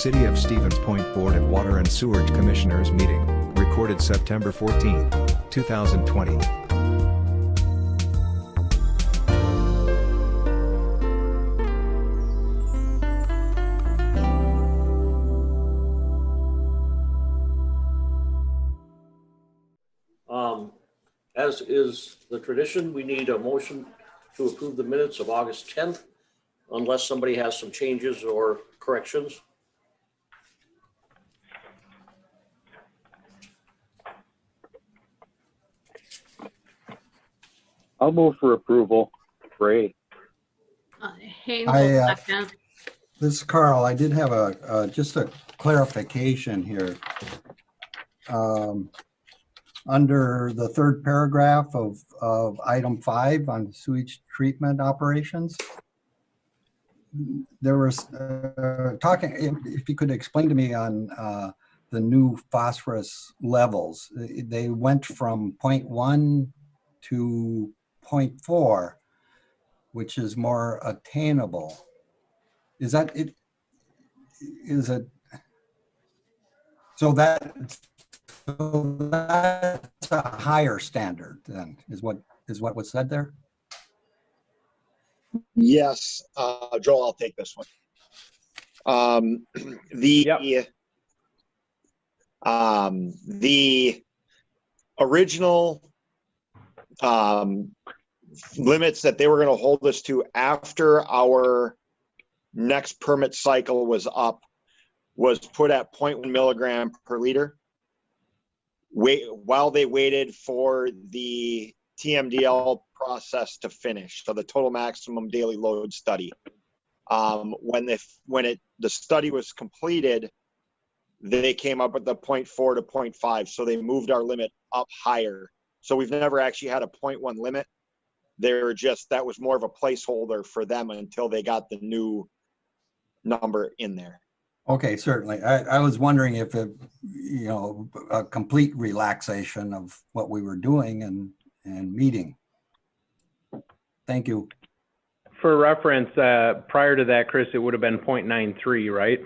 City of Stevens Point Board of Water and Sewerage Commissioners meeting, recorded September 14, 2020. As is the tradition, we need a motion to approve the minutes of August 10th, unless somebody has some changes or corrections. I'll move for approval. Great. Haynes will second. This is Carl. I did have just a clarification here. Under the third paragraph of item 5 on sewage treatment operations, there was talking, if you could explain to me on the new phosphorus levels. They went from 0.1 to 0.4, which is more attainable. Is that it? Is it? So that's a higher standard then, is what was said there? Yes, Joel, I'll take this one. The original limits that they were going to hold us to after our next permit cycle was up was put at 0.1 milligram per liter. While they waited for the TMDL process to finish, so the total maximum daily load study. When the study was completed, they came up with the 0.4 to 0.5, so they moved our limit up higher. So we've never actually had a 0.1 limit. They're just, that was more of a placeholder for them until they got the new number in there. Okay, certainly. I was wondering if it, a complete relaxation of what we were doing and meeting. Thank you. For reference, prior to that, Chris, it would have been 0.93, right?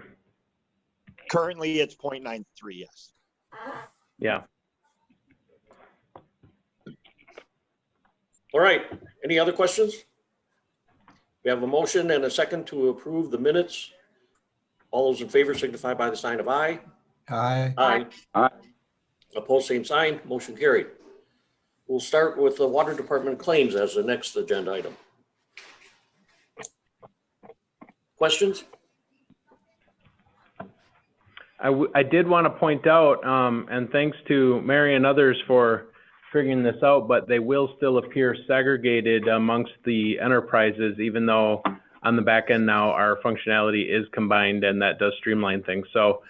Currently, it's 0.93, yes. Yeah. All right, any other questions? We have a motion and a second to approve the minutes. All those in favor signify by the sign of aye. Aye. Aye. Aye. Opposed, same sign. Motion carried. We'll start with the Water Department claims as the next agenda item. Questions? I did want to point out, and thanks to Mary and others for figuring this out, but they will still appear segregated amongst the enterprises, even though on the back end now our functionality is combined, and that does streamline things. So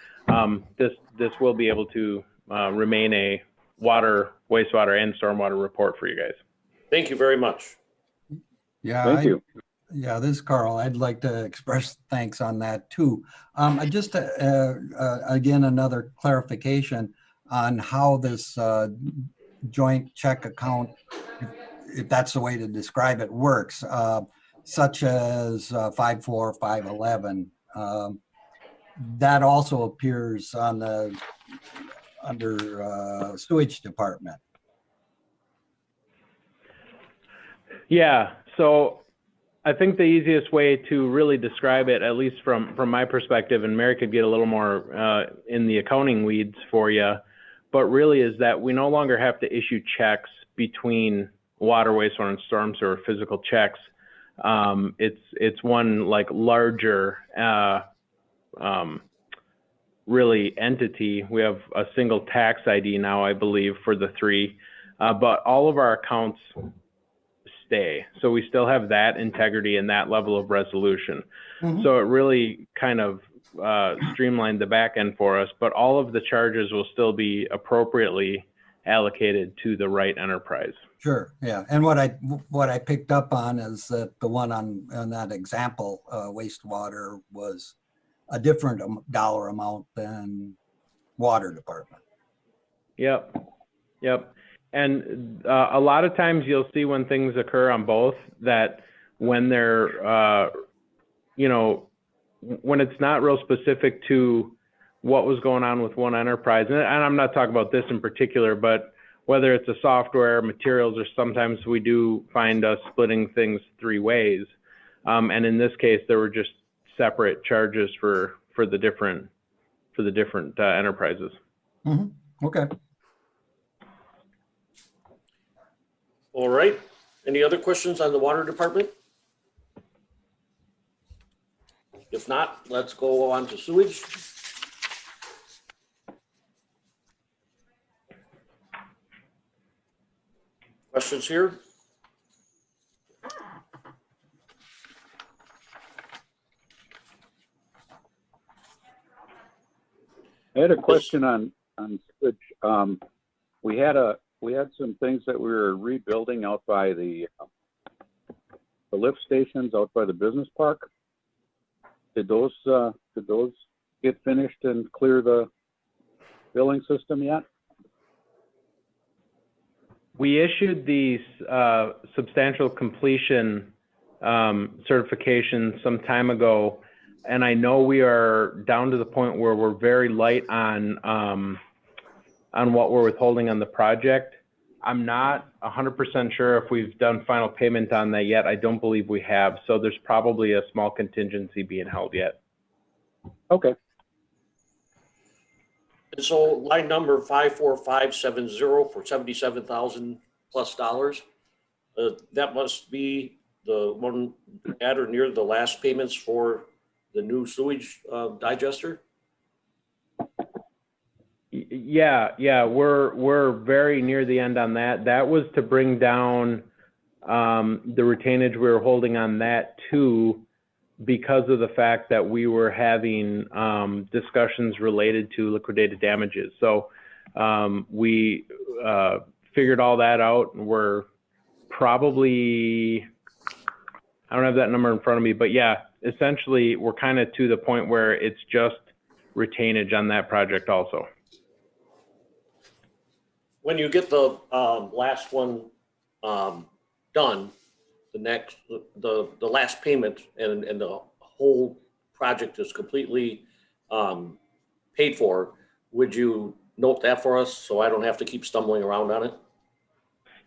this will be able to remain a water, wastewater, and stormwater report for you guys. Thank you very much. Yeah. Thank you. Yeah, this is Carl. I'd like to express thanks on that too. Just again, another clarification on how this joint check account, if that's the way to describe it, works, such as 5.4, 5.11. That also appears on the under sewage department. Yeah, so I think the easiest way to really describe it, at least from my perspective, and Mary could get a little more in the accounting weeds for you, but really is that we no longer have to issue checks between water, wastewater, and storm sewer, physical checks. It's one like larger really entity. We have a single tax ID now, I believe, for the three, but all of our accounts stay. So we still have that integrity and that level of resolution. Mm-hmm. So it really kind of streamlined the back end for us, but all of the charges will still be appropriately allocated to the right enterprise. Sure, yeah. And what I picked up on is that the one on that example, wastewater, was a different dollar amount than water department. Yep. And a lot of times you'll see when things occur on both that when they're, when it's not real specific to what was going on with one enterprise, and I'm not talking about this in particular, but whether it's a software, materials, or sometimes we do find us splitting things 3 ways. And in this case, there were just separate charges for the different enterprises. Mm-hmm. Okay. All right. Any other questions on the water department? If not, let's go on to sewage. Questions here? I had a question on sewage. We had some things that we were rebuilding out by the lift stations out by the business park. Did those get finished and clear the billing system yet? We issued the substantial completion certification some time ago, and I know we are down to the point where we're very light on what we're withholding on the project. I'm not 100% sure if we've done final payment on that yet. I don't believe we have, so there's probably a small contingency being held yet. Okay. And so line number 54570 for $77,000 plus. That must be the one at or near the last payments for the new sewage digester. Yeah, we're very near the end on that. That was to bring down the retainage we were holding on that too, because of the fact that we were having discussions related to liquidated damages. So we figured all that out, and we're probably, I don't have that number in front of me, but yeah, essentially we're kind of to the point where it's just retainage on that project also. When you get the last one done, the last payment and the whole project is completely paid for, would you note that for us so I don't have to keep stumbling around on it?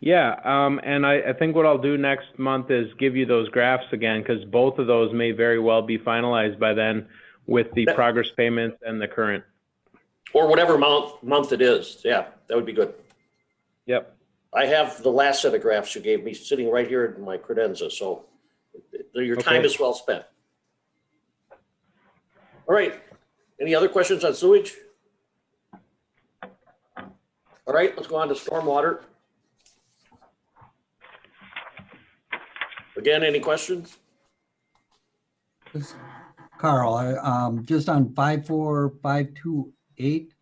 Yeah, and I think what I'll do next month is give you those graphs again, because both of those may very well be finalized by then with the progress payments and the current. Or whatever month it is. Yeah, that would be good. Yep. I have the last set of graphs you gave me sitting right here in my credenza, so your time is well spent. All right. Any other questions on sewage? All right, let's go on to stormwater. Again, any questions? Carl, just on 54528,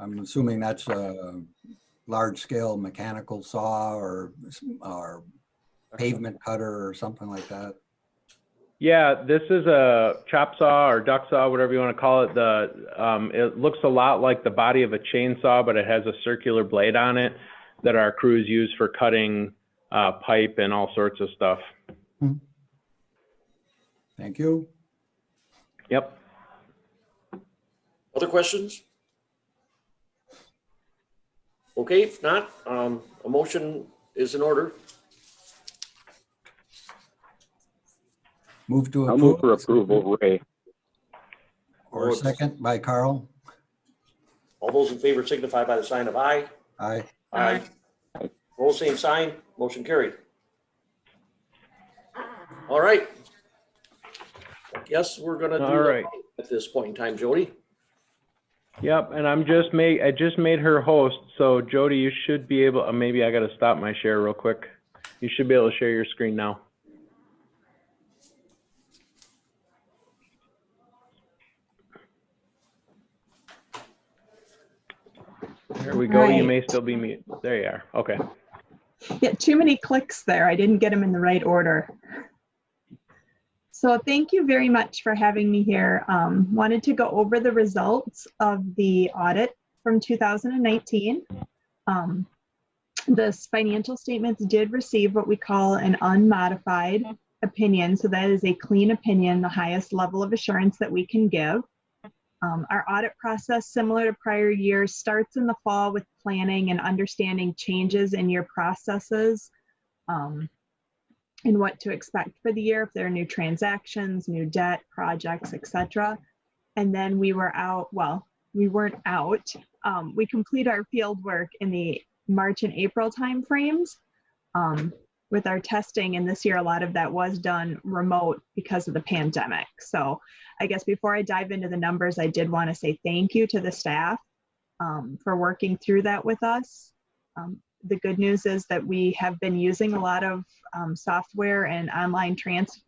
I'm assuming that's a large-scale mechanical saw or pavement cutter or something like that. Yeah, this is a chop saw or duck saw, whatever you want to call it. It looks a lot like the body of a chainsaw, but it has a circular blade on it that our crews use for cutting pipe and all sorts of stuff. Thank you. Yep. Other questions? Okay, if not, a motion is in order. Move to I'll approve. move for approval, Ray. Or second by Carl. All those in favor signify by the sign of aye. Aye. Aye. Roll same sign, motion carried. All right. I guess we're gonna do it at this point in time, Jody. Yep, and I just made her host, so Jody, you should be able, maybe I gotta stop my share real quick. You should be able to share your screen now. There we go. Right. You may still be mute. There you are. Okay. Yeah, too many clicks there. I didn't get them in the right order. So thank you very much for having me here. Wanted to go over the results of the audit from 2019. The financial statements did receive what we call an unmodified opinion. So that is a clean opinion, the highest level of assurance that we can give. Our audit process, similar to prior years, starts in the fall with planning and understanding changes in your processes and what to expect for the year, if there are new transactions, new debt, projects, etc. And then we were out, well, we weren't out. We complete our field work in the March and April timeframes with our testing. And this year, a lot of that was done remote because of the pandemic. So I guess before I dive into the numbers, I did want to say thank you to the staff for working through that with us. The good news is that we have been using a lot of software and online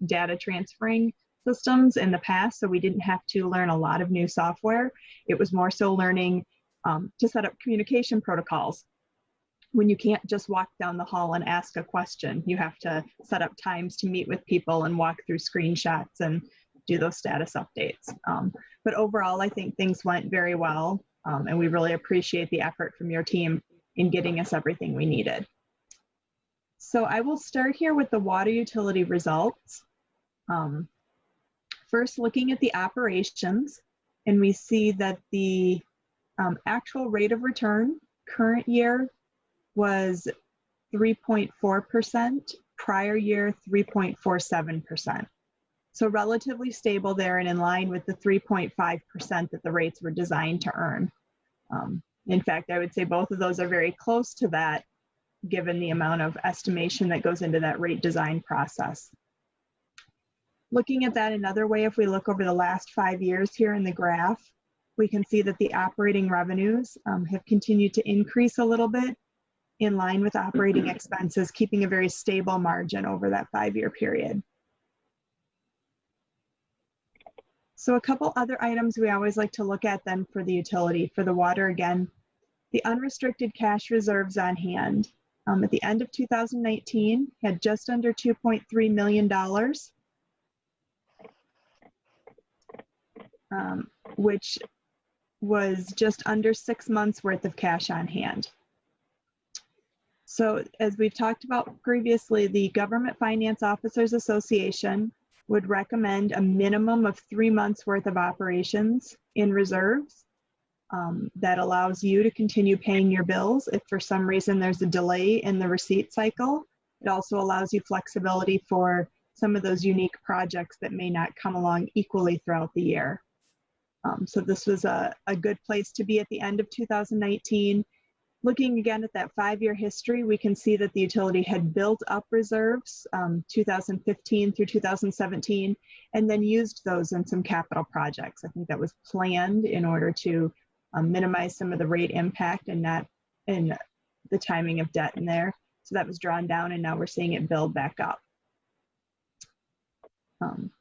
data transferring systems in the past, so we didn't have to learn a lot of new software. It was more so learning to set up communication protocols. When you can't just walk down the hall and ask a question, you have to set up times to meet with people and walk through screenshots and do those status updates. But overall, I think things went very well, and we really appreciate the effort from your team in getting us everything we needed. So I will start here with the water utility results. First, looking at the operations, and we see that the actual rate of return current year was 3.4%, prior year 3.47%. So relatively stable there and in line with the 3.5% that the rates were designed to earn. In fact, I would say both of those are very close to that, given the amount of estimation that goes into that rate design process. Looking at that another way, if we look over the last 5 years here in the graph, we can see that the operating revenues have continued to increase a little bit in line with operating expenses, keeping a very stable margin over that 5-year period. So a couple other items we always like to look at then for the utility. For the water, again, the unrestricted cash reserves on hand at the end of 2019 had just under $2.3 million, which was just under 6 months worth of cash on hand. So as we've talked about previously, the Government Finance Officers Association would recommend a minimum of 3 months worth of operations in reserves. That allows you to continue paying your bills if for some reason there's a delay in the receipt cycle. It also allows you flexibility for some of those unique projects that may not come along equally throughout the year. So this was a good place to be at the end of 2019. Looking again at that 5-year history, we can see that the utility had built up reserves 2015 through 2017, and then used those in some capital projects. I think that was planned in order to minimize some of the rate impact and not in the timing of debt in there. So that was drawn down, and now we're seeing it build back up.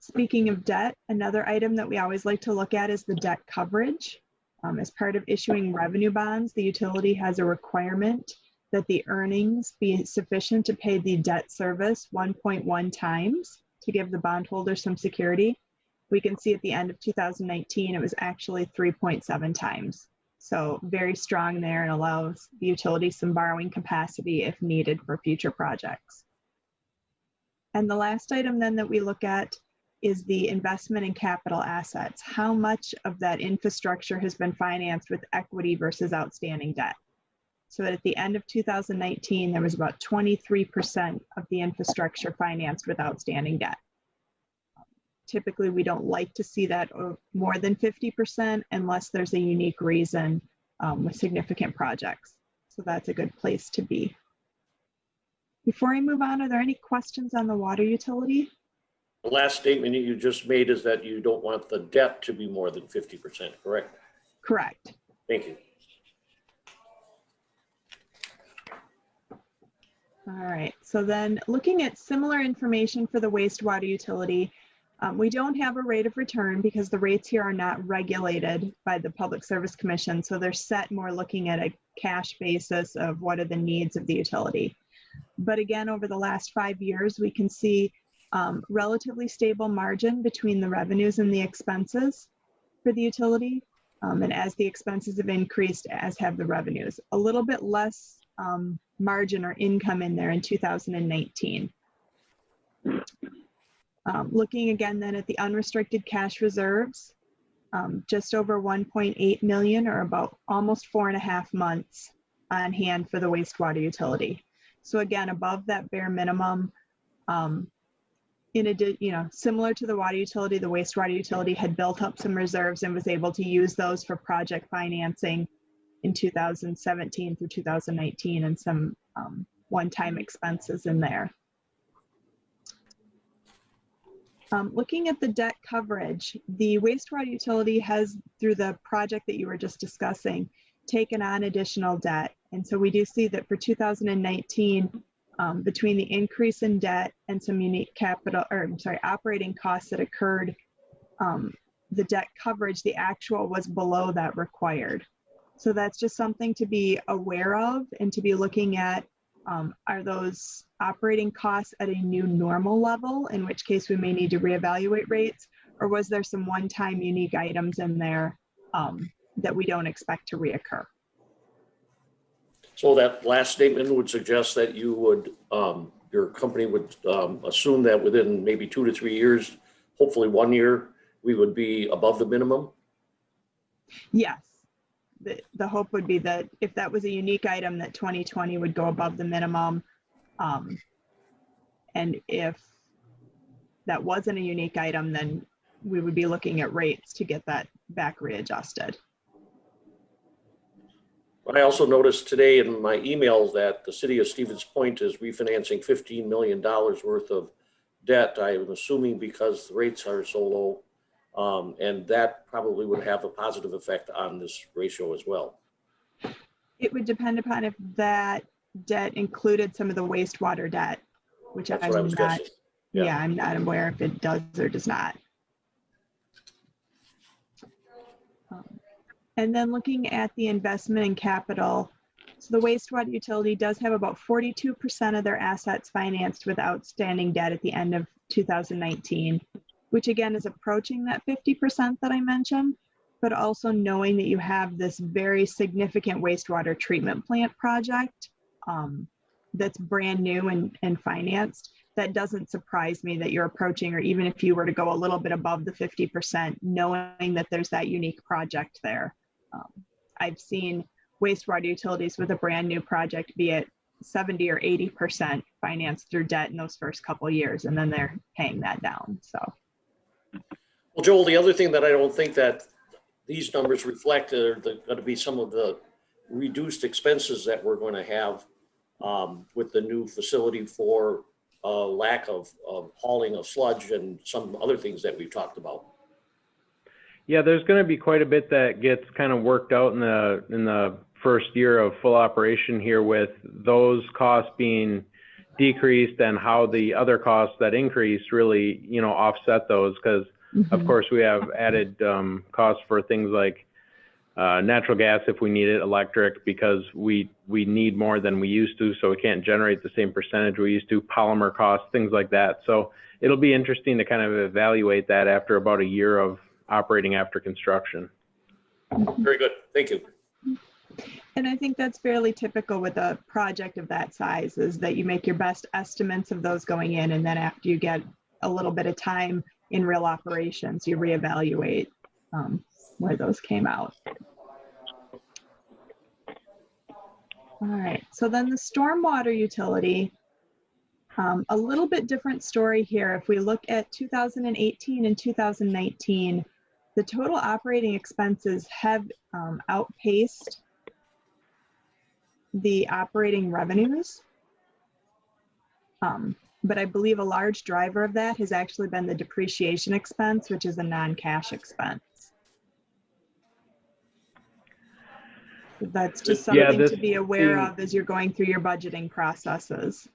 Speaking of debt, another item that we always like to look at is the debt coverage. As part of issuing revenue bonds, the utility has a requirement that the earnings be sufficient to pay the debt service 1.1 times to give the bondholder some security. We can see at the end of 2019, it was actually 3.7 times. So very strong there and allows the utility some borrowing capacity if needed for future projects. And the last item then that we look at is the investment in capital assets. How much of that infrastructure has been financed with equity versus outstanding debt? So at the end of 2019, there was about 23% of the infrastructure financed with outstanding debt. Typically, we don't like to see that more than 50% unless there's a unique reason with significant projects. So that's a good place to be. Before I move on, are there any questions on the water utility? The last statement you just made is that you don't want the debt to be more than 50%, correct? Correct. Thank you. All right, so then looking at similar information for the wastewater utility, we don't have a rate of return because the rates here are not regulated by the Public Service Commission. So they're set more looking at a cash basis of what are the needs of the utility. But again, over the last 5 years, we can see relatively stable margin between the revenues and the expenses for the utility. And as the expenses have increased, as have the revenues. A little bit less margin or income in there in 2019. Looking again then at the unrestricted cash reserves, just over 1.8 million, or about almost 4.5 months on hand for the wastewater utility. So again, above that bare minimum. In addition, similar to the water utility, the wastewater utility had built up some reserves and was able to use those for project financing in 2017 through 2019, and some one-time expenses in there. Looking at the debt coverage, the wastewater utility has, through the project that you were just discussing, taken on additional debt. And so we do see that for 2019, between the increase in debt and some unique operating costs that occurred, the debt coverage, the actual was below that required. So that's just something to be aware of and to be looking at. Are those operating costs at a new normal level, in which case we may need to reevaluate rates, or was there some one-time unique items in there that we don't expect to reoccur? So that last statement would suggest that you would, your company would assume that within maybe 2 to 3 years, hopefully 1 year, we would be above the minimum? Yes. The hope would be that if that was a unique item, that 2020 would go above the minimum. And if that wasn't a unique item, then we would be looking at rates to get that back readjusted. But I also noticed today in my emails that the city of Stevens Point is refinancing $15 million worth of debt. I'm assuming because the rates are so low, and that probably would have a positive effect on this ratio as well. It would depend upon if that debt included some of the wastewater debt, which I'm not, guessing. Yeah, I'm not aware if it does or does not. And then looking at the investment in capital, so the wastewater utility does have about 42% of their assets financed with outstanding debt at the end of 2019, which again is approaching that 50% that I mentioned, but also knowing that you have this very significant wastewater treatment plant project that's brand new and financed. That doesn't surprise me that you're approaching, or even if you were to go a little bit above the 50%, knowing that there's that unique project there. I've seen wastewater utilities with a brand new project be at 70 or 80% financed through debt in those first couple of years, and then they're paying that down. So, well, Joel, the other thing that I don't think that these numbers reflect are going to be some of the reduced expenses that we're going to have with the new facility for lack of hauling of sludge and some other things that we've talked about. Yeah, there's going to be quite a bit that gets kind of worked out in the first year of full operation here, with those costs being decreased and how the other costs that increase really, offset those. Because of course we have added costs for things like natural gas if we need it, electric because we need more than we used to, so we can't generate the same percentage we used to, polymer costs, things like that. So it'll be interesting to kind of evaluate that after about a year of operating after construction. Very good, thank you. And I think that's fairly typical with a project of that size, is that you make your best estimates of those going in, and then after you get a little bit of time in real operations, you reevaluate where those came out. All right, so then the stormwater utility, a little bit different story here. If we look at 2018 and 2019, the total operating expenses have outpaced the operating revenues. But I believe a large driver of that has actually been the depreciation expense, which is a non-cash expense. So that's just something to be aware of as you're going through your budgeting processes.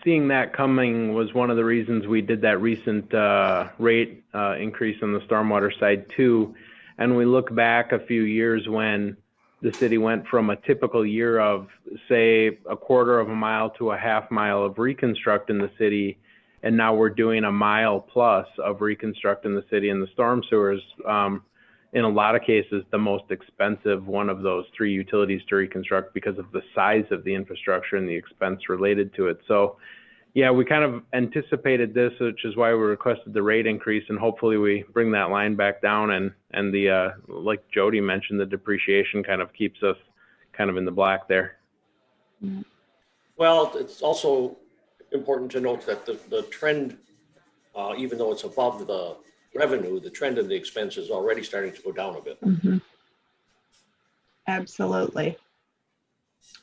Seeing that coming was one of the reasons we did that recent rate increase on the stormwater side too. And we look back a few years when the city went from a typical year of, say, 1/4 mile to a 1/2 mile of reconstruct in the city, and now we're doing 1 mile plus of reconstruct in the city, and the storm sewers, in a lot of cases, the most expensive one of those 3 utilities to reconstruct because of the size of the infrastructure and the expense related to it. So Yeah, we kind of anticipated this, which is why we requested the rate increase, and hopefully we bring that line back down, and the like Jody mentioned, the depreciation kind of keeps us kind of in the black there. Well, it's also important to note that the trend, even though it's above the revenue, the trend in the expense is already starting to go down a bit. Mhm. Absolutely.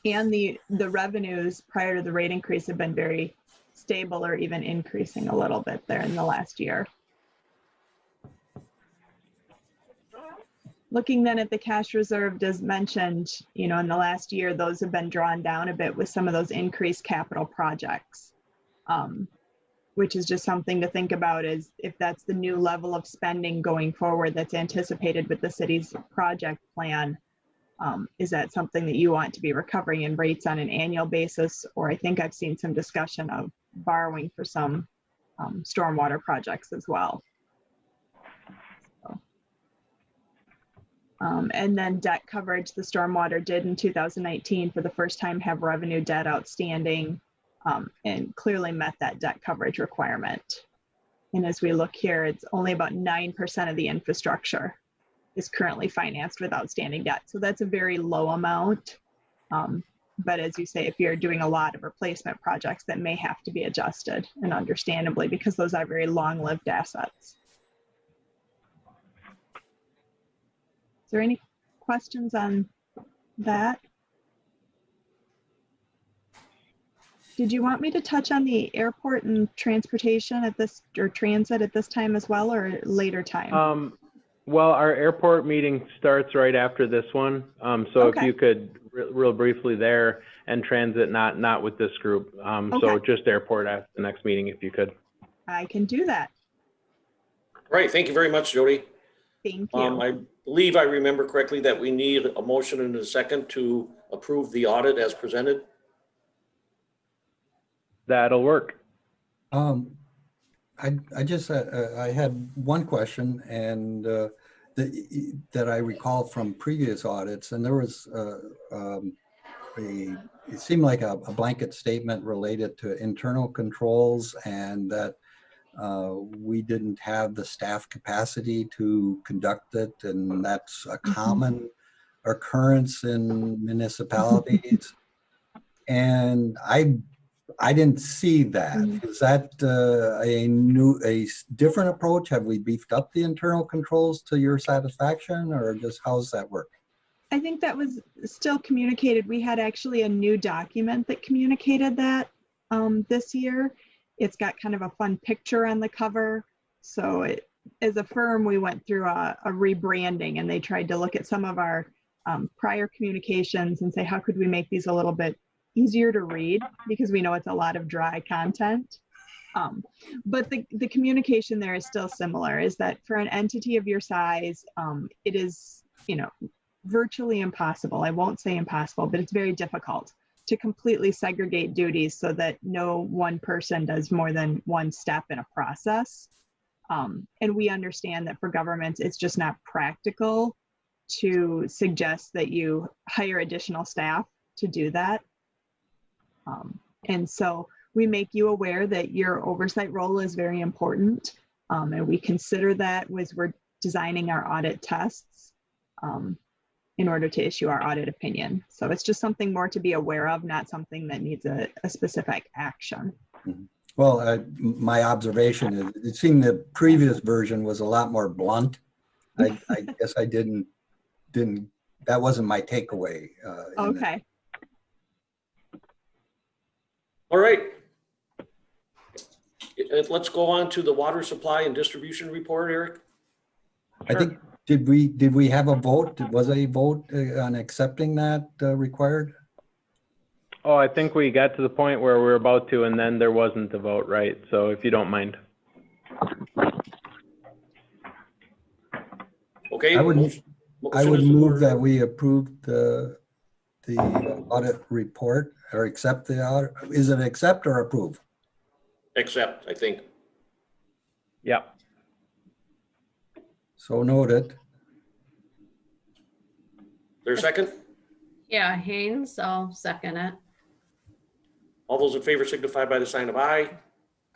And the revenues prior to the rate increase have been very stable or even increasing a little bit there in the last year. Looking then at the cash reserve, as mentioned, in the last year, those have been drawn down a bit with some of those increased capital projects, which is just something to think about, is if that's the new level of spending going forward that's anticipated with the city's project plan. Is that something that you want to be recovering in rates on an annual basis? Or I think I've seen some discussion of borrowing for some stormwater projects as well. And then debt coverage, the stormwater did in 2019 for the first time have revenue debt outstanding, and clearly met that debt coverage requirement. And as we look here, it's only about 9% of the infrastructure is currently financed with outstanding debt. So that's a very low amount. But as you say, if you're doing a lot of replacement projects, that may have to be adjusted, and understandably, because those are very long-lived assets. Is there any questions on that? Did you want me to touch on the airport and transportation at this, or transit at this time as well, or later time? Well, our airport meeting starts right after this one. So Okay. if you could real briefly there, and transit, not with this group. So Okay. just airport at the next meeting, if you could. I can do that. Right, thank you very much, Jody. Thank you. I believe I remember correctly that we need a motion and a second to approve the audit as presented. That'll work. I just, I had one question, and that I recall from previous audits, and there was it seemed like a blanket statement related to internal controls, and that we didn't have the staff capacity to conduct it, and that's a common occurrence in municipalities. And I didn't see that. Is that a different approach? Have we beefed up the internal controls to your satisfaction, or just how's that work? I think that was still communicated. We had actually a new document that communicated that this year. It's got kind of a fun picture on the cover. So as a firm, we went through a rebranding, and they tried to look at some of our prior communications and say, how could we make these a little bit easier to read, because we know it's a lot of dry content. But the communication there is still similar, is that for an entity of your size, it is, virtually impossible. I won't say impossible, but it's very difficult to completely segregate duties so that no one person does more than one step in a process. And we understand that for governments, it's just not practical to suggest that you hire additional staff to do that. And so we make you aware that your oversight role is very important. And we consider that as we're designing our audit tests in order to issue our audit opinion. So it's just something more to be aware of, not something that needs a specific action. Well, my observation is it seemed the previous version was a lot more blunt. I guess I didn't, that wasn't my takeaway. Okay. All right. Let's go on to the water supply and distribution report, Eric. I think, did we have a vote? Was a vote on accepting that required? Oh, I think we got to the point where we were about to, and then there wasn't a vote, right? So if you don't mind. Okay. I would move that we approved the audit report, or accept the audit. Is it accept or approve? Accept, I think. Yeah. So noted. There's a second? Yeah, Haynes, I'll second it. All those in favor signify by the sign of aye.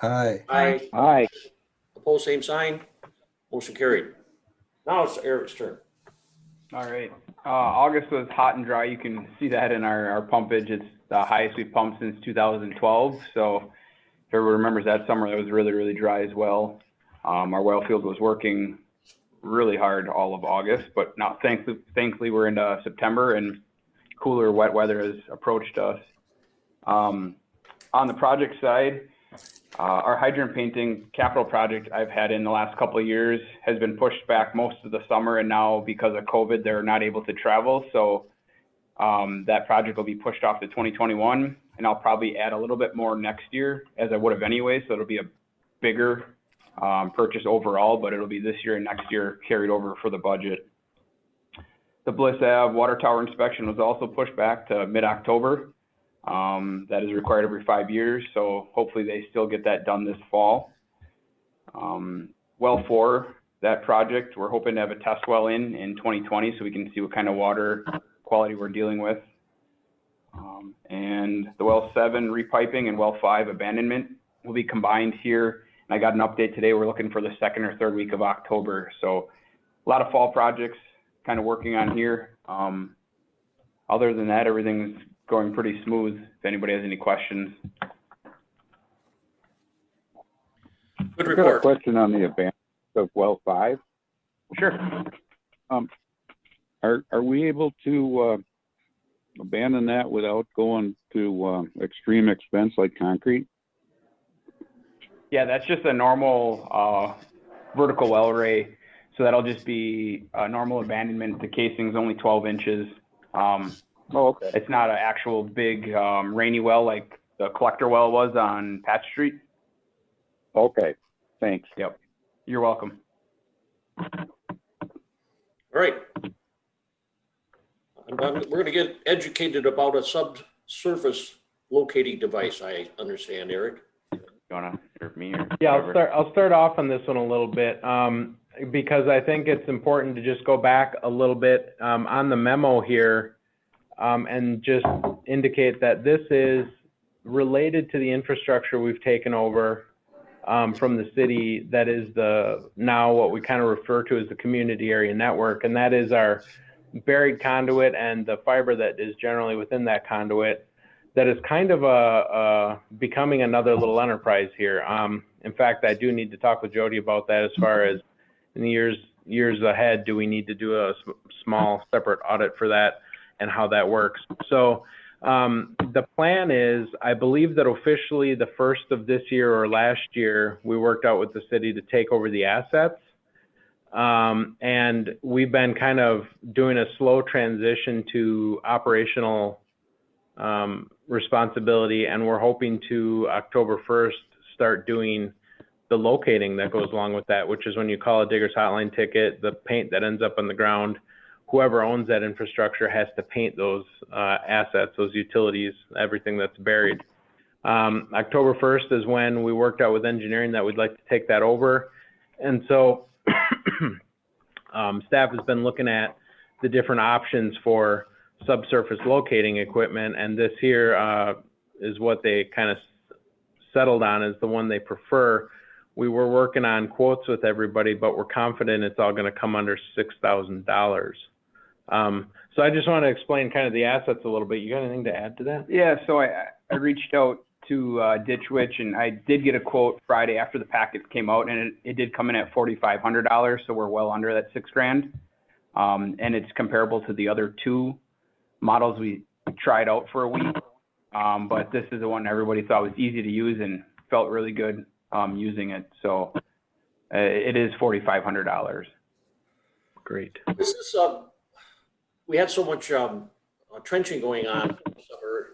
Aye. Aye. Aye. Opposed, same sign. Motion carried. Now it's Eric's turn. All right. August was hot and dry. You can see that in our pumpage. It's the highest we've pumped since 2012. So if everyone remembers that summer, that was really, really dry as well. Our well field was working really hard all of August, but now thankfully we're into September and cooler, wet weather has approached us. On the project side, our hydrant painting capital project I've had in the last couple of years has been pushed back most of the summer, and now because of COVID, they're not able to travel. So that project will be pushed off to 2021, and I'll probably add a little bit more next year as I would have anyway. So it'll be a bigger purchase overall, but it'll be this year and next year carried over for the budget. The Bliss Ave water tower inspection was also pushed back to mid-October. That is required every 5 years, so hopefully they still get that done this fall. Well 4, that project, we're hoping to have a test well in 2020 so we can see what kind of water quality we're dealing with. And the well 7 repiping and well 5 abandonment will be combined here. And I got an update today. We're looking for the 2nd or 3rd week of October. So a lot of fall projects kind of working on here. Other than that, everything's going pretty smooth. If anybody has any questions. Good I've got a report. question on the abandonment of well 5. Sure. Are we able to abandon that without going to extreme expense like concrete? Yeah, that's just a normal vertical well array. So that'll just be a normal abandonment. The casing's only 12 inches. Oh, okay. It's not an actual big rainy well like the collector well was on Patch Street. Okay, thanks. Yep. You're welcome. All right. We're going to get educated about a subsurface locating device, I understand, Eric. You wanna hear me? Or Yeah, whatever? I'll start off on this one a little bit because I think it's important to just go back a little bit on the memo here and just indicate that this is related to the infrastructure we've taken over from the city. That is now what we kind of refer to as the community area network, and that is our buried conduit and the fiber that is generally within that conduit. That is kind of becoming another little enterprise here. In fact, I do need to talk with Jody about that as far as in the years ahead, do we need to do a small separate audit for that and how that works. So the plan is, I believe that officially the first of this year or last year, we worked out with the city to take over the assets. And we've been kind of doing a slow transition to operational responsibility, and we're hoping to October 1st start doing the locating that goes along with that, which is when you call a digger's hotline ticket, the paint that ends up on the ground, whoever owns that infrastructure has to paint those assets, those utilities, everything that's buried. October 1st is when we worked out with engineering that we'd like to take that over. And so staff has been looking at the different options for subsurface locating equipment, and this here is what they kind of settled on as the one they prefer. We were working on quotes with everybody, but we're confident it's all going to come under $6,000. So I just want to explain kind of the assets a little bit. You got anything to add to that? Yeah, so I reached out to Ditch Witch, and I did get a quote Friday after the packet came out, and it did come in at $4,500, so we're well under that $6,000. And it's comparable to the other two models we tried out for a week, but this is the one everybody thought was easy to use and felt really good using it. So it is $4,500. Great. This is, we had so much trenching going on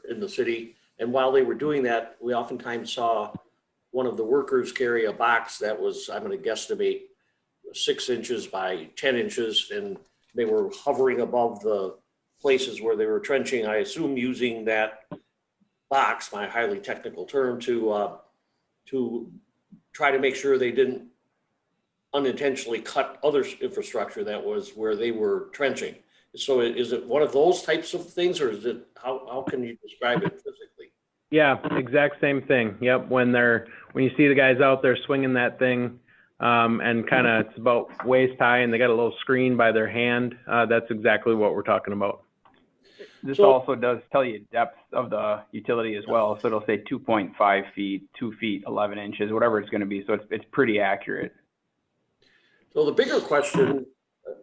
in the city, and while they were doing that, we oftentimes saw one of the workers carry a box that was, I'm going to guesstimate, 6 inches by 10 inches, and they were hovering above the places where they were trenching, I assume using that box, my highly technical term, to try to make sure they didn't unintentionally cut other infrastructure that was where they were trenching. So is it one of those types of things, or is it, how can you describe it physically? Yeah, exact same thing. Yep. When you see the guys out there swinging that thing, and kind of it's about waist high and they got a little screen by their hand, that's exactly what we're talking about. This So- also does tell you depth of the utility as well. So it'll say 2.5 feet, 2 feet, 11 inches, whatever it's going to be. So it's pretty accurate. So the bigger question,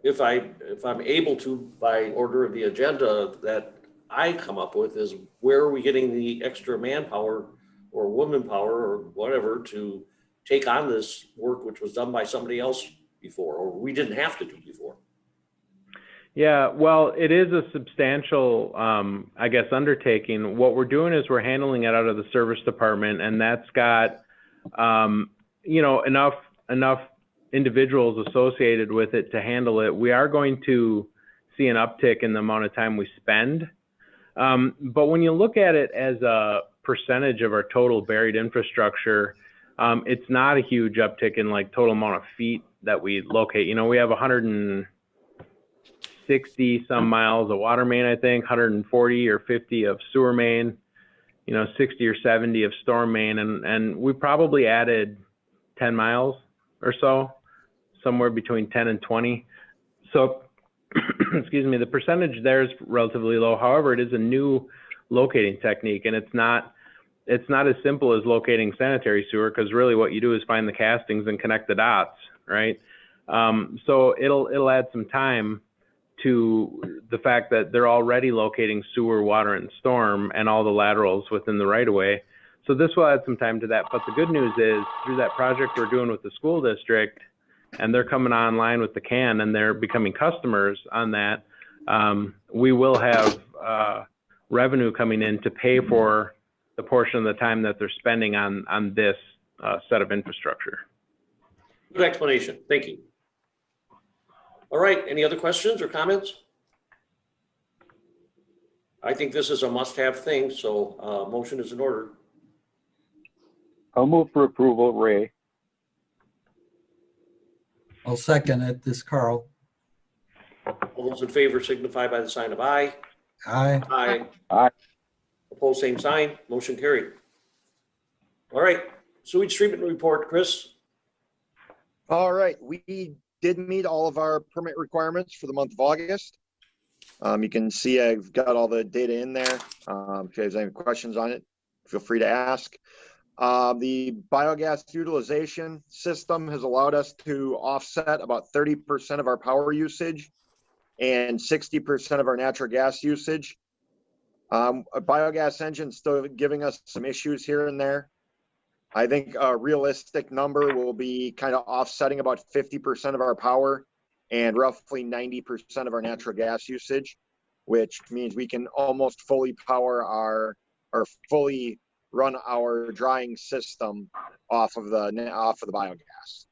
if I'm able to, by order of the agenda, that I come up with is, where are we getting the extra manpower or woman power or whatever to take on this work which was done by somebody else before, or we didn't have to do before? Yeah, well, it is a substantial, I guess, undertaking. What we're doing is we're handling it out of the service department, and that's got, enough individuals associated with it to handle it. We are going to see an uptick in the amount of time we spend. But when you look at it as a percentage of our total buried infrastructure, it's not a huge uptick in like total amount of feet that we locate. We have 160 some miles of water main, I think, 140 or 50 of sewer main, 60 or 70 of storm main, and we probably added 10 miles or so, somewhere between 10 and 20. So, excuse me, the percentage there is relatively low. However, it is a new locating technique, and it's not as simple as locating sanitary sewer, because really what you do is find the castings and connect the dots, right? So it'll add some time to the fact that they're already locating sewer, water, and storm, and all the laterals within the right of way. So this will add some time to that. But the good news is, through that project we're doing with the school district, and they're coming online with the can, and they're becoming customers on that, we will have revenue coming in to pay for the portion of the time that they're spending on this set of infrastructure. Good explanation. Thank you. All right, any other questions or comments? I think this is a must-have thing, so motion is in order. I'll move for approval, Ray. I'll second it. This Carl. All those in favor signify by the sign of aye. Aye. Aye. Aye. Opposed, same sign. Motion carried. All right, sewage treatment report, Chris. All right, we did meet all of our permit requirements for the month of August. You can see I've got all the data in there. If you have any questions on it, feel free to ask. The biogas utilization system has allowed us to offset about 30% of our power usage and 60% of our natural gas usage. A biogas engine still giving us some issues here and there. I think a realistic number will be kind of offsetting about 50% of our power and roughly 90% of our natural gas usage, which means we can almost fully power or fully run our drying system off of the biogas.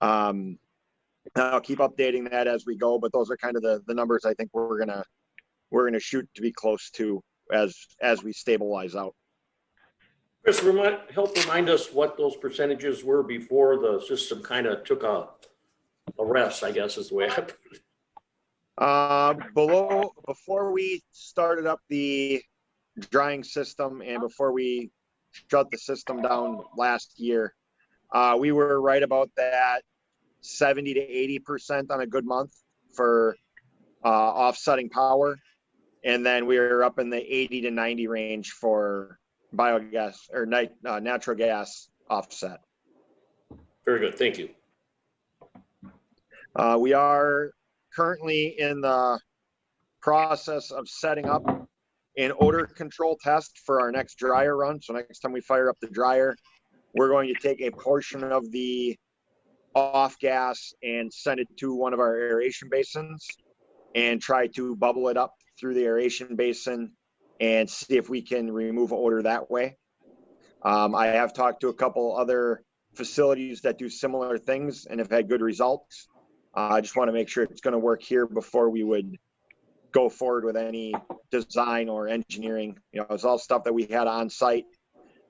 I'll keep updating that as we go, but those are kind of the numbers I think we're gonna shoot to be close to as we stabilize out. Chris, help remind us what those percentages were before the system kind of took a rest, I guess is the way I put it. Before we started up the drying system and before we shut the system down last year, we were right about that 70 to 80% on a good month for offsetting power. And then we were up in the 80 to 90 range for biogas or natural gas offset. Very good, thank you. We are currently in the process of setting up an odor control test for our next dryer run. So next time we fire up the dryer, we're going to take a portion of the off gas and send it to one of our aeration basins and try to bubble it up through the aeration basin and see if we can remove odor that way. I have talked to a couple other facilities that do similar things and have had good results. I just want to make sure it's going to work here before we would go forward with any design or engineering. It's all stuff that we had on site.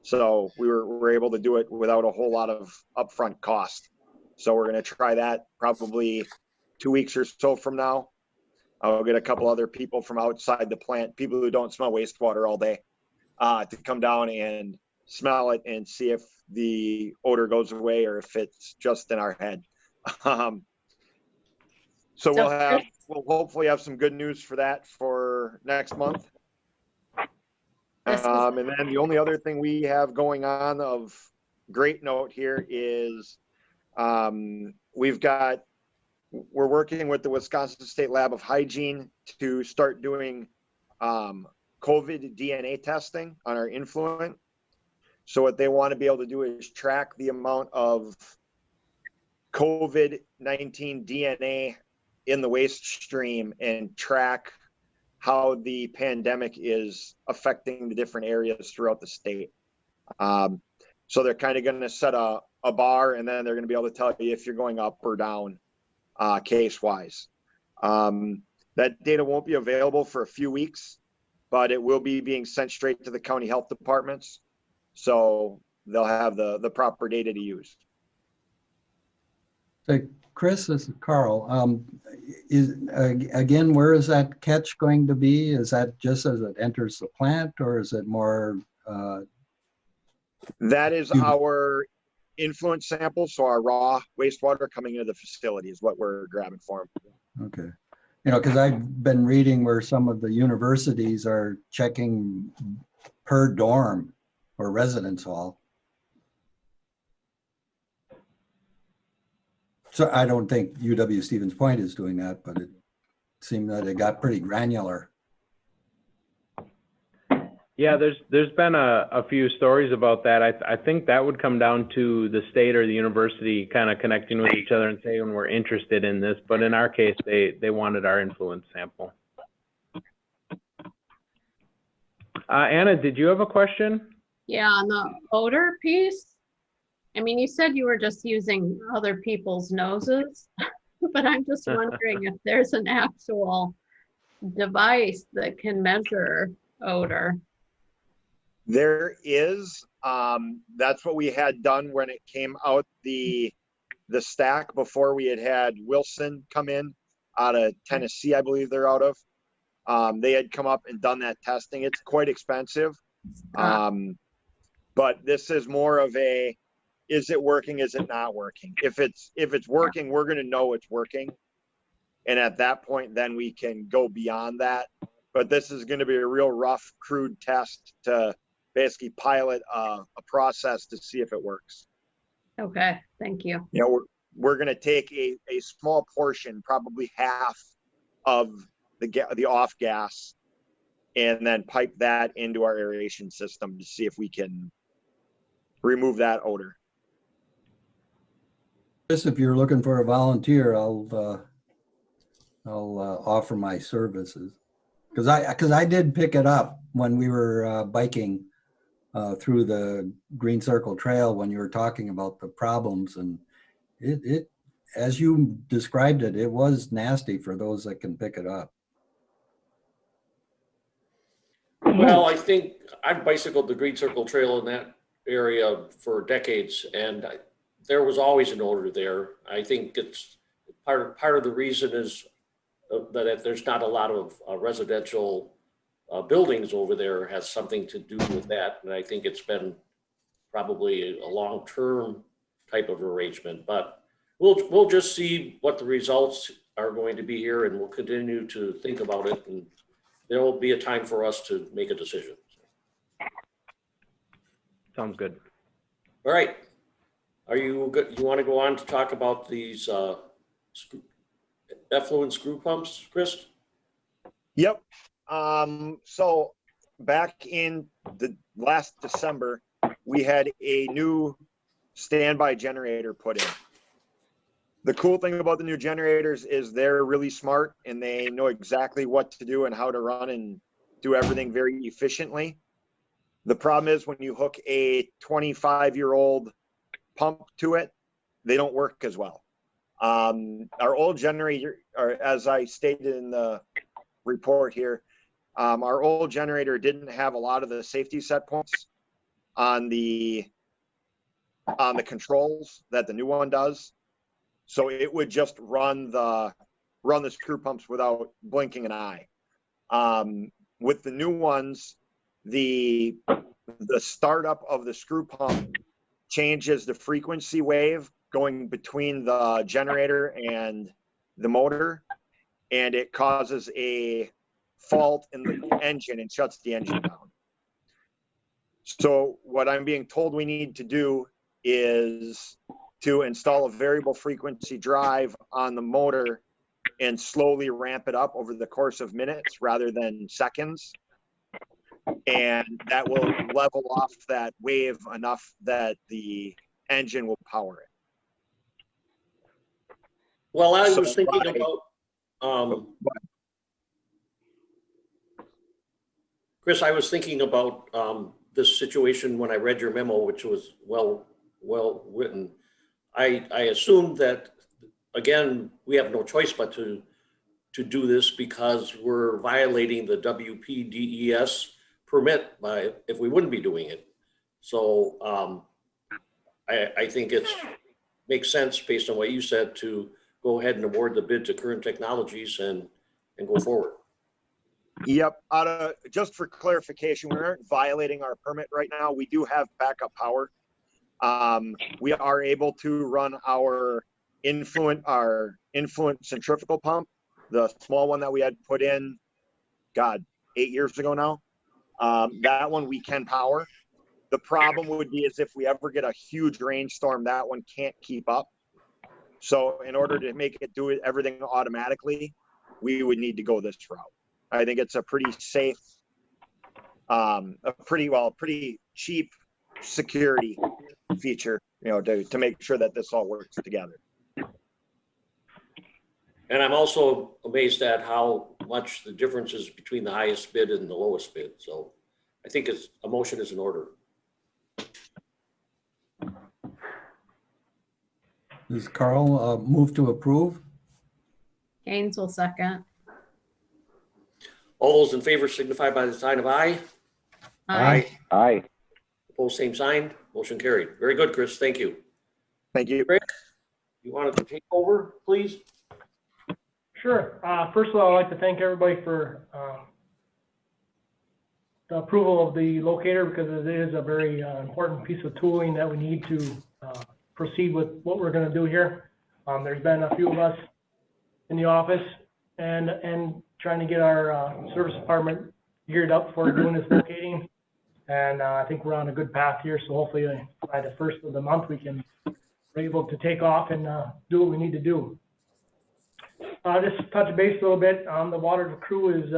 So we were able to do it without a whole lot of upfront cost. So we're going to try that probably 2 weeks or so from now. I'll get a couple other people from outside the plant, people who don't smell wastewater all day, to come down and smell it and see if the odor goes away or if it's just in our head. So we'll hopefully have some good news for that for next month. And then the only other thing we have going on of great note here is we're working with the Wisconsin State Lab of Hygiene to start doing COVID DNA testing on our Effluent. So what they want to be able to do is track the amount of COVID-19 DNA in the waste stream and track how the pandemic is affecting the different areas throughout the state. So they're kind of going to set a bar, and then they're going to be able to tell you if you're going up or down case-wise. That data won't be available for a few weeks, but it will be being sent straight to the county health departments. So they'll have the proper data to use. So Chris, this is Carl. Again, where is that catch going to be? Is that just as it enters the plant, or is it more? That is our influence sample. So our raw wastewater coming into the facility is what we're grabbing for them. Okay. You know, because I've been reading where some of the universities are checking per dorm or residence hall. So I don't think UW Stevens Point is doing that, but it seemed that it got pretty granular. Yeah, there's been a few stories about that. I think that would come down to the state or the university kind of connecting with each other and saying we're interested in this. But in our case, they wanted our influence sample. Anna, did you have a question? Yeah, on the odor piece. I mean, you said you were just using other people's noses, but I'm just wondering if there's an actual device that can measure odor. There is. That's what we had done when it came out the stack before we had Wilson come in out of Tennessee, I believe they're out of. They had come up and done that testing. It's quite expensive. But this is more of a, is it working? Is it not working? If it's working, we're going to know it's working. And at that point, then we can go beyond that. But this is going to be a real rough, crude test to basically pilot a process to see if it works. Okay, thank you. You know, we're going to take a small portion, probably half of the off gas, and then pipe that into our aeration system to see if we can remove that odor. Chris, if you're looking for a volunteer, I'll offer my services, because I did pick it up when we were biking through the Green Circle Trail when you were talking about the problems, and it as you described it, it was nasty for those that can pick it up. Well, I think I've bicycled the Green Circle Trail in that area for decades, and there was always an odor there. I think it's part of the reason is that there's not a lot of residential buildings over there has something to do with that. And I think it's been probably a long-term type of arrangement, but we'll just see what the results are going to be here, and we'll continue to think about it, and there will be a time for us to make a decision. Sounds good. All right. Are you good? You want to go on to talk about these effluent screw pumps, Chris? Yep. So back in the last December, we had a new standby generator put in. The cool thing about the new generators is they're really smart and they know exactly what to do and how to run and do everything very efficiently. The problem is when you hook a 25-year-old pump to it, they don't work as well. Our old generator, or as I stated in the report here, our old generator didn't have a lot of the safety set points on the controls that the new one does. So it would just run the screw pumps without blinking an eye. With the new ones, the startup of the screw pump changes the frequency wave going between the generator and the motor, and it causes a fault in the engine and shuts the engine down. So what I'm being told we need to do is to install a variable frequency drive on the motor and slowly ramp it up over the course of minutes rather than seconds. And that will level off that wave enough that the engine will power it. Well, I So was thinking I- about, Chris, I was thinking about this situation when I read your memo, which was well written. I assumed that, again, we have no choice but to do this because we're violating the WPDES permit if we wouldn't be doing it. So I think it makes sense based on what you said to go ahead and award the bid to Current Technologies and go forward. Yep. Just for clarification, we aren't violating our permit right now. We do have backup power. We are able to run our Effluent centrifugal pump, the small one that we had put in, 8 years ago now. That one we can power. The problem would be is if we ever get a huge rainstorm, that one can't keep up. So in order to make it do everything automatically, we would need to go this route. I think it's a pretty safe, pretty cheap security feature, to make sure that this all works together. And I'm also amazed at how much the difference is between the highest bid and the lowest bid. So I think a motion is in order. Does Carl move to approve? Haynes will second. All those in favor signify by the sign of aye. Aye. Aye. Opposed, same sign. Motion carried. Very good, Chris. Thank you. Thank you. Rick, you wanted to take over, please? Sure. First of all, I'd like to thank everybody for the approval of the locator, because it is a very important piece of tooling that we need to proceed with what we're going to do here. There's been a few of us in the office and trying to get our service department geared up for doing this locating. And I think we're on a good path here. So hopefully by the first of the month, we're able to take off and do what we need to do. Just touch base a little bit on the water crew is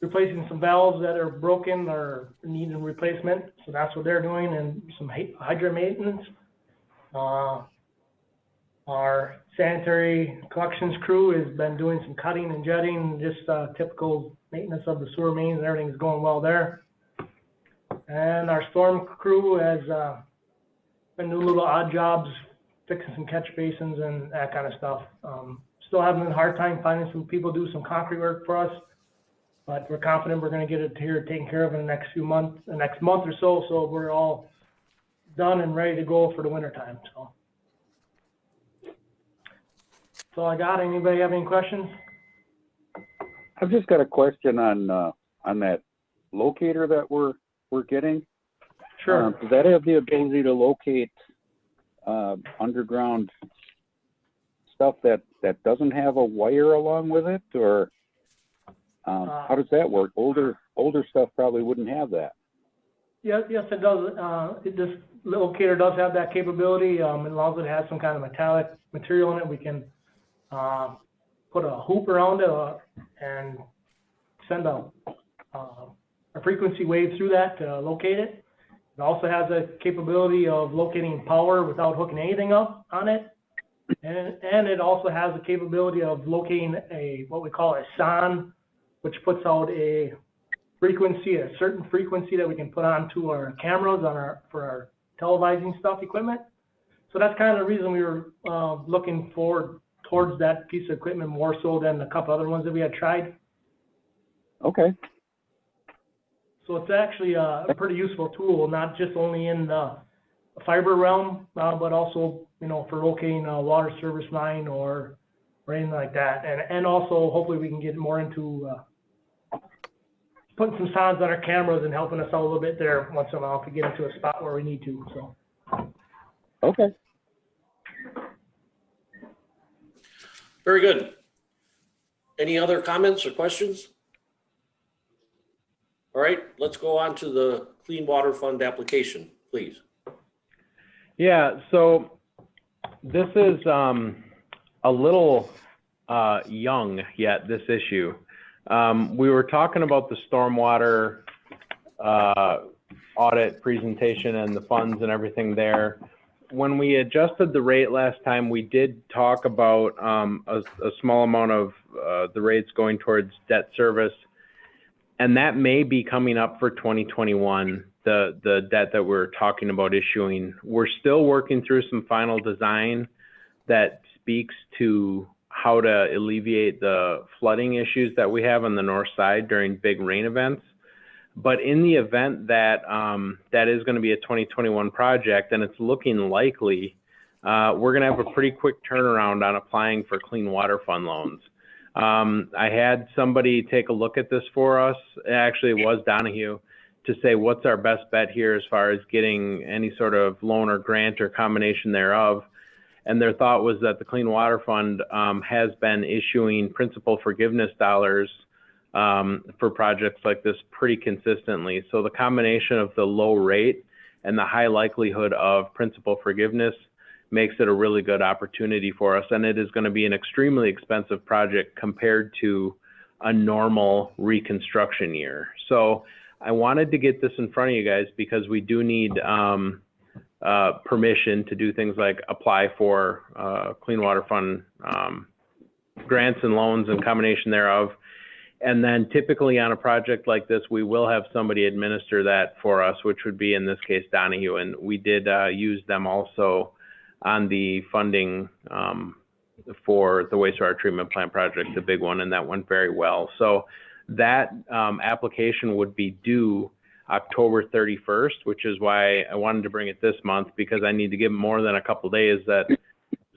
replacing some valves that are broken or needing replacement. So that's what they're doing, and some hydrant maintenance. Our sanitary collections crew has been doing some cutting and jetting, just typical maintenance of the sewer mains, and everything's going well there. And our storm crew has been doing little odd jobs, fixing some catch basins and that kind of stuff. Still having a hard time finding some people to do some concrete work for us, but we're confident we're going to get it here taken care of in the next month or so. So we're all done and ready to go for the winter time. So that's all I got. Anybody have any questions? I've just got a question on that locator that we're getting. Sure. Does that have the ability to locate underground stuff that doesn't have a wire along with it, or how does that work? Older stuff probably wouldn't have that. Yes, it does. This locator does have that capability. As long as it has some kind of metallic material in it, we can put a hoop around it and send a frequency wave through that to locate it. It also has a capability of locating power without hooking anything up on it. And it also has the capability of locating what we call a SON, which puts out a certain frequency that we can put onto our cameras for our televising stuff equipment. So that's kind of the reason we were looking towards that piece of equipment more so than a couple other ones that we had tried. Okay. So it's actually a pretty useful tool, not just only in the fiber realm, but also, for locating a water service line or anything like that. And also, hopefully, we can get more into putting some signs on our cameras and helping us out a little bit there once in a while if we get into a spot where we need to, so. Okay. Very good. Any other comments or questions? All right, let's go on to the Clean Water Fund application, please. Yeah, so this is a little young yet, this issue. We were talking about the stormwater audit presentation and the funds and everything there. When we adjusted the rate last time, we did talk about a small amount of the rates going towards debt service, and that may be coming up for 2021, the debt that we're talking about issuing. We're still working through some final design that speaks to how to alleviate the flooding issues that we have on the north side during big rain events. But in the event that that is going to be a 2021 project, and it's looking likely, we're going to have a pretty quick turnaround on applying for clean water fund loans. I had somebody take a look at this for us. Actually, it was Donahue, to say what's our best bet here as far as getting any sort of loan or grant or combination thereof. And their thought was that the Clean Water Fund has been issuing principal forgiveness dollars for projects like this pretty consistently. So the combination of the low rate and the high likelihood of principal forgiveness makes it a really good opportunity for us. And it is going to be an extremely expensive project compared to a normal reconstruction year. So I wanted to get this in front of you guys because we do need permission to do things like apply for Clean Water Fund grants and loans and combination thereof. And then typically on a project like this, we will have somebody administer that for us, which would be in this case Donahue. And we did use them also on the funding for the wastewater treatment plant project, the big one, and that went very well. So that application would be due October 31st, which is why I wanted to bring it this month, because I need to give more than a couple days that is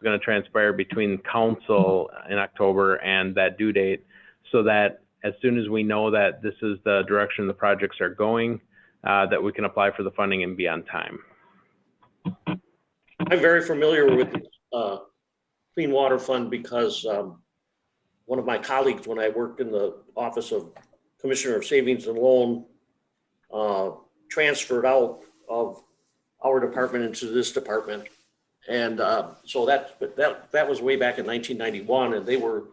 going to transpire between council in October and that due date, so that as soon as we know that this is the direction the projects are going, that we can apply for the funding and be on time. I'm very familiar with Clean Water Fund because one of my colleagues, when I worked in the Office of Commissioner of Savings and Loan, transferred out of our department into this department. And so that was way back in 1991, and they were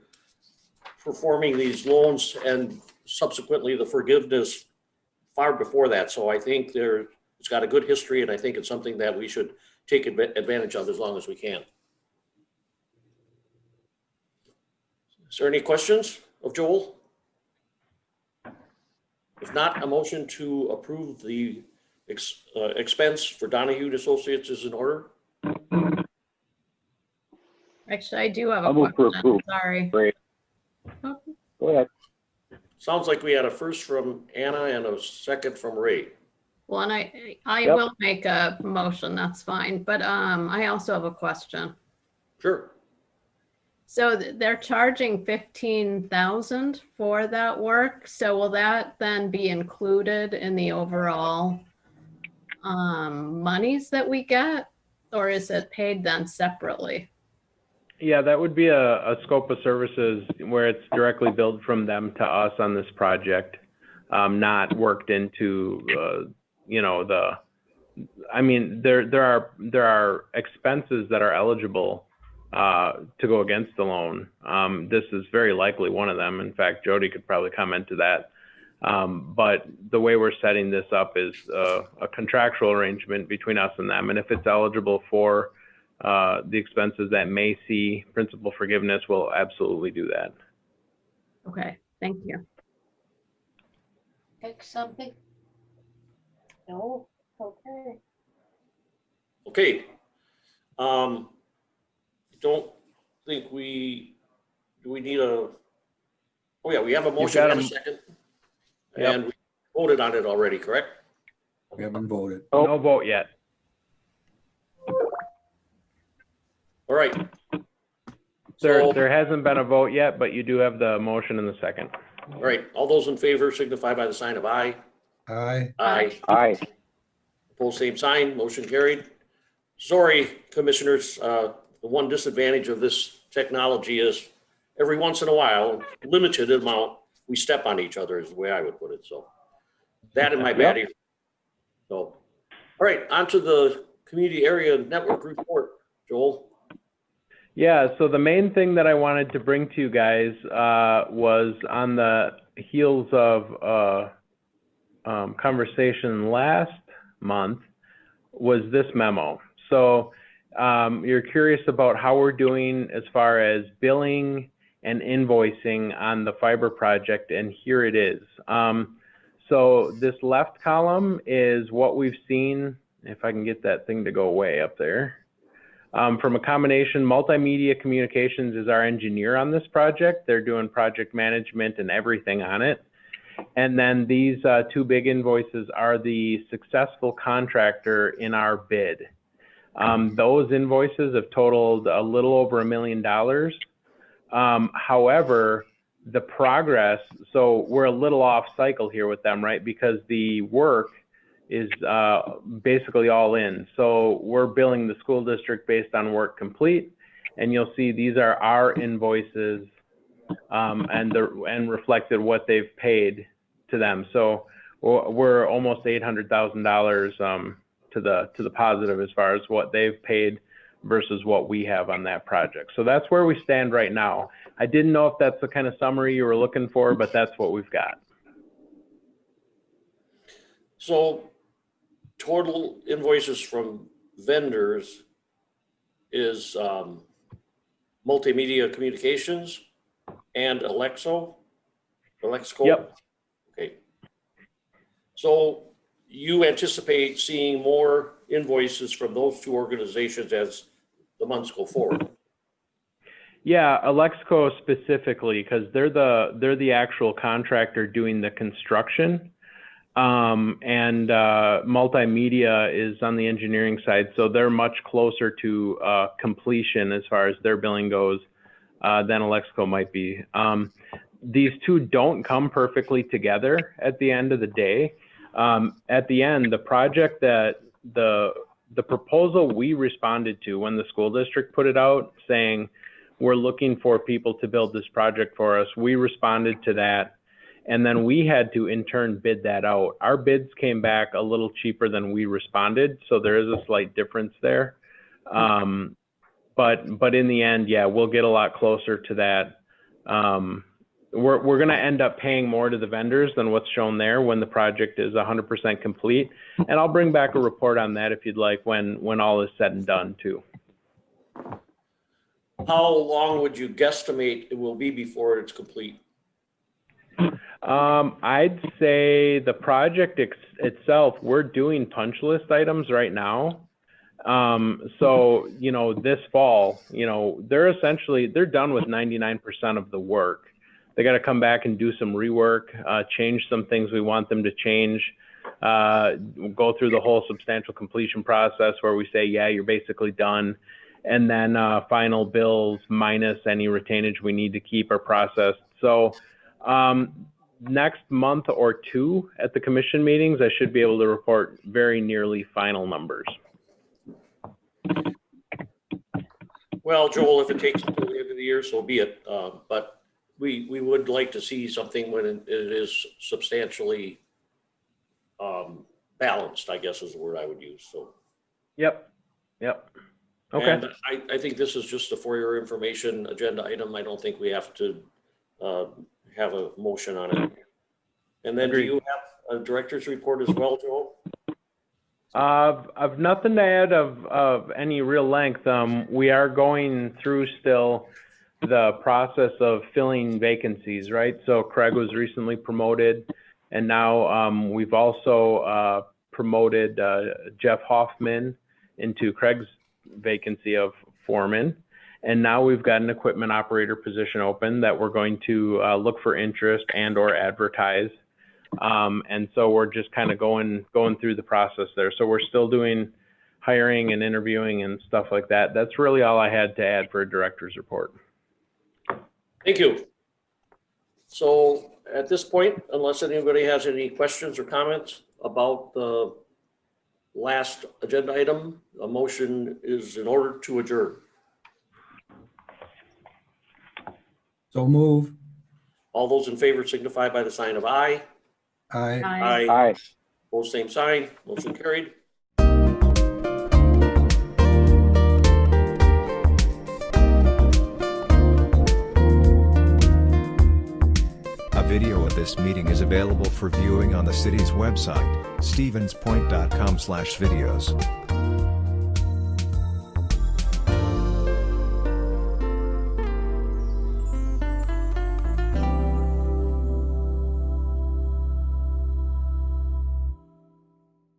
performing these loans and subsequently the forgiveness far before that. So I think it's got a good history, and I think it's something that we should take advantage of as long as we can. Is there any questions of Joel? If not, a motion to approve the expense for Donahue and Associates is in order. Actually, I do have a I'll move to question. approve. Sorry. Great. Go ahead. Sounds like we had a first from Anna and a second from Ray. Well, and I Yep. will make a motion, that's fine, but I also have a question. Sure. So they're charging 15,000 for that work. So will that then be included in the overall monies that we get, or is it paid then separately? Yeah, that would be a scope of services where it's directly billed from them to us on this project, not worked into, I mean, there are expenses that are eligible to go against the loan. This is very likely one of them. In fact, Jody could probably comment to that. But the way we're setting this up is a contractual arrangement between us and them. And if it's eligible for the expenses that may see principal forgiveness, we'll absolutely do that. Okay, thank you. Pick something? No? Okay. Okay. I don't think do we need oh yeah, we have a motion and a second. Yep. And we voted on it already, correct? We haven't voted. No vote yet. All right. There hasn't been a vote yet, but you do have the motion in the second. All right, all those in favor signify by the sign of aye. Aye. Aye. Aye. Opposed, same sign, motion carried. Sorry, commissioners, the one disadvantage of this technology is every once in a while, limited amount, we step on each other is the way I would put it, so. That and my bad ear. So, all right, on to the community area network report, Joel. Yeah, so the main thing that I wanted to bring to you guys was on the heels of conversation last month was this memo. So you're curious about how we're doing as far as billing and invoicing on the fiber project, and here it is. So this left column is what we've seen, if I can get that thing to go away up there. From a combination, Multimedia Communications is our engineer on this project. They're doing project management and everything on it. And then these two big invoices are the successful contractor in our bid. Those invoices have totaled a little over $1 million. However, the progress, so we're a little off cycle here with them, right? Because the work is basically all in. So we're billing the school district based on work complete. And you'll see these are our invoices and reflected what they've paid to them. So we're almost $800,000 to the positive as far as what they've paid versus what we have on that project. So that's where we stand right now. I didn't know if that's the kind of summary you were looking for, but that's what we've got. So total invoices from vendors is Multimedia Communications and Alexco? Yep. Okay. So you anticipate seeing more invoices from those two organizations as the months go forward? Yeah, Alexco specifically, because they're the actual contractor doing the construction, and Multimedia is on the engineering side, so they're much closer to completion as far as their billing goes than Alexco might be. These two don't come perfectly together at the end of the day. At the end, the project that the proposal we responded to when the school district put it out saying, we're looking for people to build this project for us, we responded to that. And then we had to in turn bid that out. Our bids came back a little cheaper than we responded. So there is a slight difference there. But in the end, yeah, we'll get a lot closer to that. We're going to end up paying more to the vendors than what's shown there when the project is 100% complete. And I'll bring back a report on that if you'd like when all is said and done too. How long would you guesstimate it will be before it's complete? I'd say the project itself, we're doing punch list items right now. So, this fall, they're done with 99% of the work. They got to come back and do some rework, change some things we want them to change, go through the whole substantial completion process where we say, yeah, you're basically done. And then final bills minus any retainage we need to keep are processed. So next month or two at the commission meetings, I should be able to report very nearly final numbers. Well, Joel, if it takes until the end of the year, so be it. But we would like to see something when it is substantially balanced, I guess is the word I would use. So. Yep. Okay. And I think this is just a for your information agenda item. I don't think we have to have a motion on it. And then Agreed. Do you have a director's report as well, Joel? I've nothing to add of any real length. We are going through still the process of filling vacancies, right? So Craig was recently promoted, and now we've also promoted Jeff Hoffman into Craig's vacancy of foreman. And now we've got an equipment operator position open that we're going to look for interest and or advertise. And so we're just kind of going through the process there. So we're still doing hiring and interviewing and stuff like that. That's really all I had to add for a director's report. Thank you. So at this point, unless anybody has any questions or comments about the last agenda item, a motion is in order to adjourn. So move. All those in favor signify by the sign of aye. Aye. Aye. Aye. Both same sign, motion carried. A video of this meeting is available for viewing on the city's website, stevenspoint.com/videos.